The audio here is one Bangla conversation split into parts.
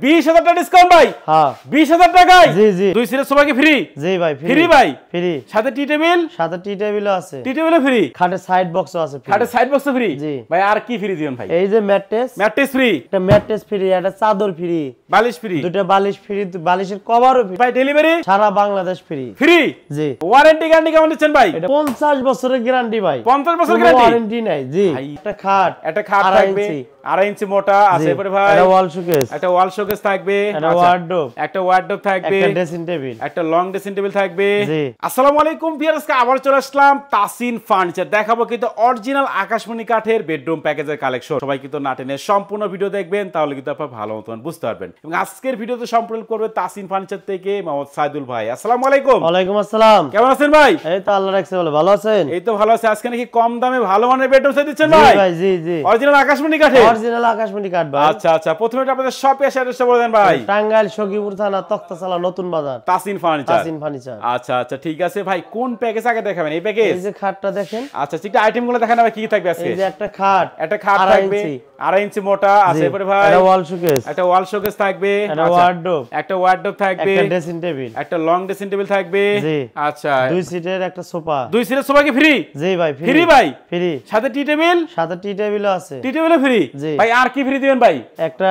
20,000 টাকা ডিসকাউন্ট ভাই। হ্যাঁ 20,000 টাকায় জি জি দুই সিটের সোফা কি ফ্রি? জি ভাই ফ্রি ভাই, ফ্রি সাথে টি টেবিল, সাথে টি টেবিলও আছে, টি টেবিলও ফ্রি, খাটের সাইড বক্সও আছে, খাটের সাইড বক্স ফ্রি। জি ভাই আর কি ফ্রি দিবেন ভাই? এই যে ম্যাট্রেস, ম্যাট্রেস ফ্রি, একটা ম্যাট্রেস ফ্রি, একটা চাদর ফ্রি, বালিশ ফ্রি, দুটো বালিশ ফ্রি, বালিশের কভারও ফ্রি ভাই ডেলিভারি সারা বাংলাদেশ ফ্রি। ফ্রি। জি ওয়ারেন্টি গ্যারান্টি কেমন দিচ্ছেন ভাই? এটা 50 বছরের গ্যারান্টি ভাই। 50 বছর গ্যারান্টি? ওয়ারেন্টি নাই। জি ভাই, একটা খাট, একটা খাট 2.5 থাকবে ইঞ্চি, 2.5 ইঞ্চি মোটা আছে, এরপরে ভাই একটা ওয়াল শোকেস, একটা ওয়াল শোকেস থাকবে, একটা আচ্ছা, ওয়ার্ডরোব, একটা ওয়ার্ডরোব থাকবে, একটা ড্রেসিং টেবিল, একটা লং ড্রেসিং টেবিল থাকবে। জি। আসসালামু আলাইকুম ভিউয়ার্স, আবার চলে আসলাম তাসিন ফার্নিচার। দেখাবো কিন্তু অরিজিনাল আকাশমণি কাঠের বেডরুম প্যাকেজের কালেকশন। সবাই কিন্তু না টেনে সম্পূর্ণ ভিডিও দেখবেন, তাহলে কিন্তু আপনারা ভালো মতন বুঝতে পারবেন। এবং আজকের ভিডিওতে সম্পূর্ণ করবে তাসিন ফার্নিচার থেকে মোহাম্মদ সাইদুল ভাই। আসসালামু আলাইকুম। ওয়ালাইকুম আসসালাম। কেমন আছেন ভাই? এই তো আল্লাহ রাখছে বলে ভালো আছেন? এই তো ভালো আছে। আজকে নাকি কম দামে ভালো মানের বেডরুম সেট দিচ্ছেন জি ভাই? ভাই জি জি অরিজিনাল আকাশমণি কাঠের? অরিজিনাল আকাশমণি কাঠ ভাই। আচ্ছা আচ্ছা, প্রথমে আপনাদের শপে এসে অ্যাড্রেসটা বলে দেন ভাই। টাঙ্গাইল সখীপুর থানা, তক্তাশালা, নতুন বাজার, তাসিন ফার্নিচার। তাসিন ফার্নিচার। আচ্ছা আচ্ছা ঠিক আছে ভাই, কোন প্যাকেজ আগে দেখাবেন? এই প্যাকেজ? এই যে খাটটা দেখেন। আচ্ছা ঠিক আছে, আইটেমগুলো দেখান ভাই, কি কি থাকবে আজকে? এই যে একটা খাট, একটা খাট 2.5 থাকবে ইঞ্চি, 2.5 ইঞ্চি মোটা আছে, এরপরে ভাই একটা ওয়াল শোকেস, একটা ওয়াল শোকেস থাকবে, একটা আচ্ছা, ওয়ার্ডরোব, একটা ওয়ার্ডরোব থাকবে, একটা ড্রেসিং টেবিল, একটা লং ড্রেসিং টেবিল থাকবে। জি। আচ্ছা দুই সিটের একটা সোফা। দুই সিটের সোফা কি ফ্রি? জি ভাই ফ্রি ভাই, ফ্রি সাথে টি টেবিল, সাথে টি টেবিলও আছে, টি টেবিলও ফ্রি। জি। ভাই আর কি ফ্রি দিবেন ভাই? একটা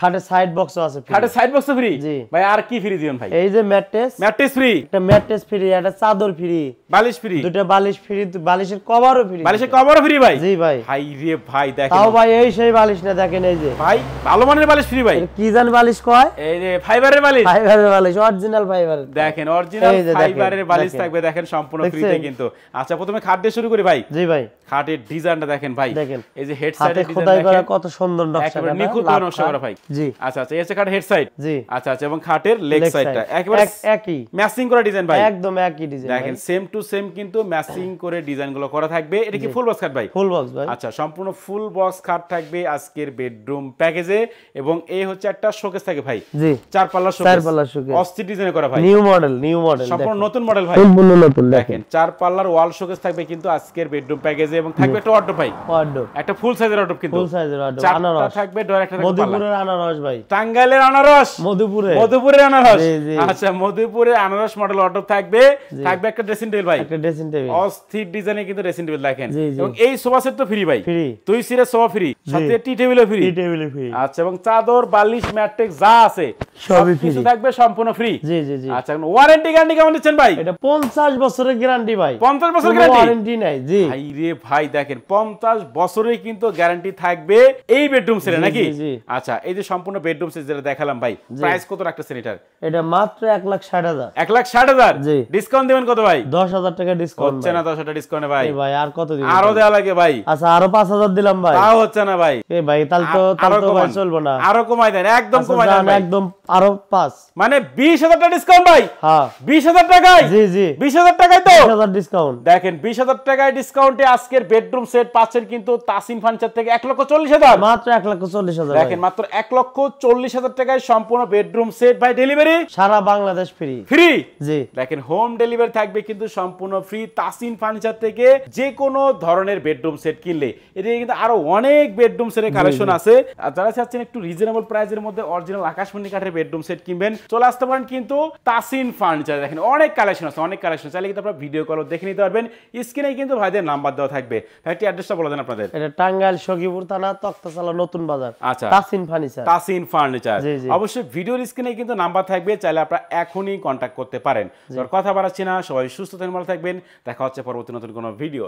খাটের সাইড বক্সও আছে free। খাটের সাইড বক্স ফ্রি। জি। ভাই আর কি ফ্রি দিবেন ভাই? এই যে ম্যাট্রেস, ম্যাট্রেস ফ্রি, একটা ম্যাট্রেস ফ্রি, একটা চাদর ফ্রি, বালিশ ফ্রি, দুটো বালিশ ফ্রি, বালিশের কভারও ফ্রি। বালিশের কভারও ফ্রি ভাই? জি ভাই। ভাই রে ভাই দেখেন, তাও ভাই এই সেই বালিশ না, দেখেন এই যে ভাই ভালো মানের বালিশ ফ্রি ভাই। এটা কি জান বালিশ কয়? এই যে ফাইবারের বালিশ, ফাইবারের বালিশ, অরিজিনাল ফাইবার। দেখেন অরিজিনাল এই যে দেখেন, ফাইবারের বালিশ দেখেন। থাকবে, দেখেন সম্পূর্ণ দেখছেন? ফ্রিতে কিন্তু। আচ্ছা প্রথমে খাট দিয়ে শুরু করি ভাই। জি ভাই। খাটের ডিজাইনটা দেখেন ভাই, দেখেন এই যে হেড হাতে সাইডের খোদাই ডিজাইন করা দেখেন, কত সুন্দর নকশা একেবারে করা, নিখুঁত লাভ নকশা করা ভাই। জি। আচ্ছা আচ্ছা, এই হচ্ছে খাটের হেড সাইড। জি। আচ্ছা আচ্ছা, এবং খাটের লেগ Leg সাইডটা side, একেবারে একই ম্যাচিং করা ডিজাইন ভাই। একদম একই ডিজাইন দেখেন সেম টু সেম কিন্তু ম্যাচিং করে ডিজাইনগুলো করা থাকবে। এটা কি ফুল বক্স খাট ভাই? ফুল বক্স ভাই। আচ্ছা সম্পূর্ণ ফুল বক্স খাট থাকবে আজকের বেডরুম প্যাকেজে। এবং এই হচ্ছে একটা শোকেস থাকে ভাই, জি। 4 পাল্লার শোকেস, 4 পাল্লার শোকেস, অস্থির ডিজাইন করা ভাই, নিউ মডেল সম্পূর্ণ নতুন মডেল ভাই, সম্পূর্ণ নতুন। দেখেন 4 পাল্লার ওয়াল শোকেস থাকবে কিন্তু আজকের বেডরুম প্যাকেজে। এবং থাকবে একটা ওয়ার্ডরোব ভাই, ওয়ার্ডরোব, একটা ফুল সাইজের ওয়ার্ডরোব কিন্তু, ফুল সাইজের ওয়ার্ডরোব, চারটা আনারস থাকবে, ডোর একটা থাকবে পাল্লা। মধুপুরের আনারস ভাই, টাঙ্গাইলের আনারস, মধুপুরের আনারস। জি, জি। আচ্ছা মধুপুরের আনারস মডেল ওয়ার্ডরোব থাকবে, থাকবে একটা ড্রেসিং টেবিল ভাই, একটা ড্রেসিং টেবিল, অস্থির ডিজাইনে কিন্তু ড্রেসিং টেবিল দেখেন। জি, জি। এবং এই সোফা সেট তো ফ্রি ভাই, ফ্রি, দুই সিটের সোফা ফ্রি, সাথে টি টেবিলও ফ্রি। টি টেবিল ফ্রি। আচ্ছা এবং চাদর বালিশ ম্যাট্রিক্স যা আছে সবই কিছু free। থাকবে সম্পূর্ণ ফ্রি। জি জি জি। আচ্ছা ওয়ারেন্টি গ্যারান্টি কেমন দিচ্ছেন ভাই? এটা 50 বছরের গ্যারান্টি ভাই। 50 বছর গ্যারান্টি? ওয়ারেন্টি নাই। জি ভাই রে ভাই দেখেন 50 বছরের কিন্তু গ্যারান্টি থাকবে এই বেডরুম সেটে নাকি? জি, জি। আচ্ছা এই যে সম্পূর্ণ বেডরুম সেট যেটা দেখালাম ভাই, প্রাইস কত রাখতেছেন এটার? এটা মাত্র 1,60,000। 1,60,000? জি। ডিসকাউন্ট দিবেন কত ভাই? 10,000 টাকা ডিসকাউন্ট হচ্ছে না 10,000 ডিসকাউন্ট ভাই। ভাই আর কত দিবেন? আরো দেওয়া লাগে ভাই। আচ্ছা আরো 5,000 দিলাম ভাই। তাও হচ্ছে না ভাই। ভাই তাহলে তো ভাই চলবে না। আরো কমাই দেন, একদম আচ্ছা, কমাই দেন যান, ভাই। একদম আরো 5, মানে 20,000 টাকা ডিসকাউন্ট ভাই। হ্যাঁ 20,000 টাকায়? জি জি 20,000 টাকায় তো 20,000 ডিসকাউন্ট। দেখেন 20,000 টাকায় ডিসকাউন্টে আজকের বেডরুম সেট পাচ্ছেন কিন্তু তাসিন ফার্নিচার থেকে 1,40,000। মাত্র 1,40,000 দেখেন মাত্র 1,40,000 টাকায় সম্পূর্ণ বেডরুম সেট ভাই, ডেলিভারি সারা বাংলাদেশ ফ্রি। ফ্রি। জি দেখেন হোম ডেলিভারি থাকবে কিন্তু সম্পূর্ণ ফ্রি তাসিন ফার্নিচার থেকে। যে কোনো ধরনের বেডরুম সেট কিনলে এদিকে কিন্তু আরো অনেক বেডরুম সেটের কালেকশন আছে। আর যারা চাচ্ছেন একটু রিজনেবল প্রাইসের মধ্যে অরিজিনাল আকাশমণি কাঠের বেডরুম সেট কিনবেন, চলে আসতে পারেন কিন্তু তাসিন ফার্নিচার। দেখেন অনেক কালেকশন আছে, অনেক কালেকশন, চাইলে কিন্তু আপনারা ভিডিও কল দেখে নিতে পারবেন। স্ক্রিনে কিন্তু ভাইদের নাম্বার দেওয়া থাকবে। ভাই একটি অ্যাড্রেসটা বলে দেন আপনাদের। এটা টাঙ্গাইল সখীপুর থানা, তক্তাশালা, নতুন বাজার। আচ্ছা তাসিন ফার্নিচার। তাসিন ফার্নিচার। জি, জি। অবশ্যই ভিডিওর স্ক্রিনে কিন্তু নাম্বার থাকবে, চাইলে আপনারা এখনই কন্ট্যাক্ট করতে পারেন। কথা বাড়াচ্ছি না, সবাই সুস্থ থাকবেন, ভালো থাকবেন। দেখা হচ্ছে পরবর্তী নতুন কোনো ভিডিও।